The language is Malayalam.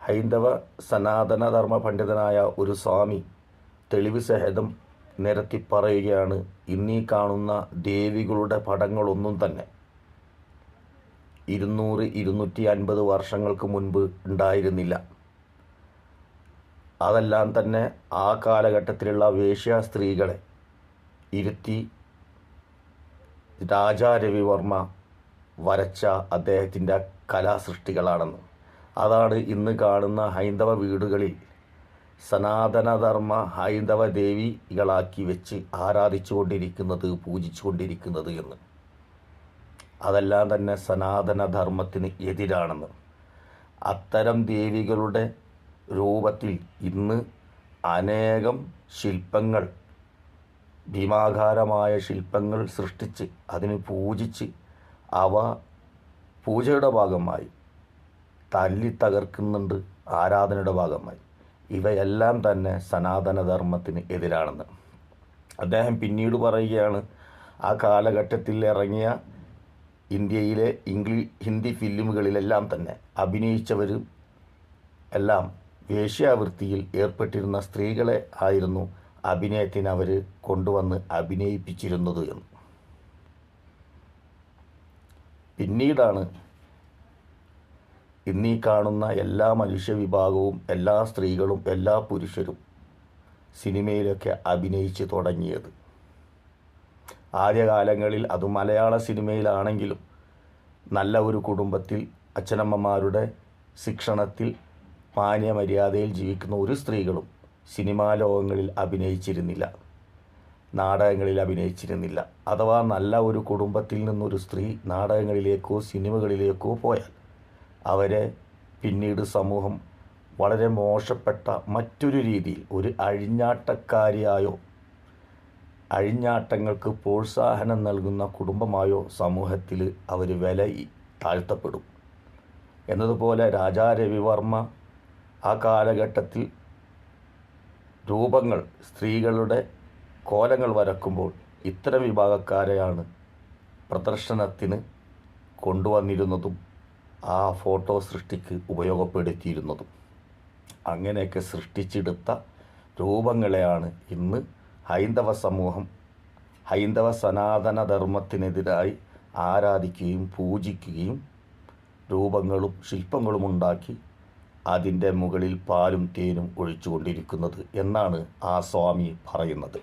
ഹൈന്ദവ സനാതനധർമ്മ പണ്ഡിതനായ ഒരു സ്വാമി തെളിവ് സഹിതം നിരത്തി പറയുകയാണ്, ഇന്നീ കാണുന്ന ദേവികളുടെ പടങ്ങളൊന്നും തന്നെ 200-250 വർഷങ്ങൾക്ക് മുൻപ് ഉണ്ടായിരുന്നില്ല. അതെല്ലാം തന്നെ ആ കാലഘട്ടത്തിലുള്ള വേശ്യ സ്ത്രീകളെ ഇരുത്തി രാജാ രവിവർമ്മ വരച്ച അദ്ദേഹത്തിൻ്റെ കലാസൃഷ്ടികളാണെന്ന്. അതാണ് ഇന്ന് കാണുന്ന ഹൈന്ദവ വീടുകളിൽ സനാതനധർമ്മ ഹൈന്ദവ ദേവികളാക്കി വെച്ച് ആരാധിച്ചു കൊണ്ടിരിക്കുന്നത്, പൂജിച്ചു കൊണ്ടിരിക്കുന്നത് എന്ന്. അതെല്ലാം തന്നെ സനാതനധർമ്മത്തിന് എതിരാണെന്ന്. അത്തരം ദേവികളുടെ രൂപത്തിൽ ഇന്ന് അനേകം ശില്പങ്ങൾ, ഭീമാകാരമായ ശില്പങ്ങൾ സൃഷ്ടിച്ച് അതിന് പൂജിച്ച് അവ പൂജയുടെ ഭാഗമായി തല്ലി തകർക്കുന്നുണ്ട്, ആരാധനയുടെ ഭാഗമായി. ഇവയെല്ലാം തന്നെ സനാതനധർമ്മത്തിന് എതിരാണെന്ന്. അദ്ദേഹം പിന്നീട് പറയുകയാണ്, ആ കാലഘട്ടത്തിൽ ഇറങ്ങിയ ഇന്ത്യയിലെ ഹിന്ദി ഫിലിമുകളിലെല്ലാം തന്നെ അഭിനയിച്ചവരും എല്ലാം വേശ്യാവൃത്തിയിൽ ഏർപ്പെട്ടിരുന്ന സ്ത്രീകളെ ആയിരുന്നു അഭിനയത്തിന് അവർ കൊണ്ടുവന്ന് അഭിനയിപ്പിച്ചിരുന്നത് എന്ന്. പിന്നീടാണ് ഇന്നീ കാണുന്ന എല്ലാ മനുഷ്യവിഭാഗവും, എല്ലാ സ്ത്രീകളും, എല്ലാ പുരുഷരും സിനിമയിലൊക്കെ അഭിനയിച്ച് തുടങ്ങിയത്. ആദ്യകാലങ്ങളിൽ അത് മലയാള സിനിമയിലാണെങ്കിലും നല്ല ഒരു കുടുംബത്തിൽ അച്ഛനമ്മമാരുടെ ശിക്ഷണത്തിൽ മാന്യമര്യാദയിൽ ജീവിക്കുന്ന ഒരു സ്ത്രീകളും സിനിമാ ലോകങ്ങളിൽ അഭിനയിച്ചിരുന്നില്ല, നാടകങ്ങളിൽ അഭിനയിച്ചിരുന്നില്ല. അഥവാ നല്ല ഒരു കുടുംബത്തിൽ നിന്നൊരു സ്ത്രീ നാടകങ്ങളിലേക്കോ സിനിമകളിലേക്കോ പോയാൽ അവരെ പിന്നീട് സമൂഹം വളരെ മോശപ്പെട്ട മറ്റൊരു രീതിയിൽ, ഒരു അഴിഞ്ഞാട്ടക്കാരിയായോ അഴിഞ്ഞാട്ടങ്ങൾക്ക് പ്രോത്സാഹനം നൽകുന്ന കുടുംബമായോ സമൂഹത്തിൽ അവർ വില താഴ്ത്തപ്പെടും. എന്നതുപോലെ രാജാ രവിവർമ്മ ആ കാലഘട്ടത്തിൽ രൂപങ്ങൾ, സ്ത്രീകളുടെ കോലങ്ങൾ വരക്കുമ്പോൾ ഇത്തരം വിഭാഗക്കാരെയാണ് പ്രദർശനത്തിന് കൊണ്ടുവന്നിരുന്നതും ആ ഫോട്ടോ സൃഷ്ടിക്ക് ഉപയോഗപ്പെടുത്തിയിരുന്നതും. അങ്ങനെയൊക്കെ സൃഷ്ടിച്ചെടുത്ത രൂപങ്ങളെയാണ് ഇന്ന് ഹൈന്ദവ സമൂഹം ഹൈന്ദവ സനാതനധർമ്മത്തിനെതിരായി ആരാധിക്കുകയും പൂജിക്കുകയും രൂപങ്ങളും ശില്പങ്ങളും ഉണ്ടാക്കി അതിൻ്റെ മുകളിൽ പാലും തേനും ഒഴിച്ചുകൊണ്ടിരിക്കുന്നത് എന്നാണ് ആ സ്വാമി പറയുന്നത്.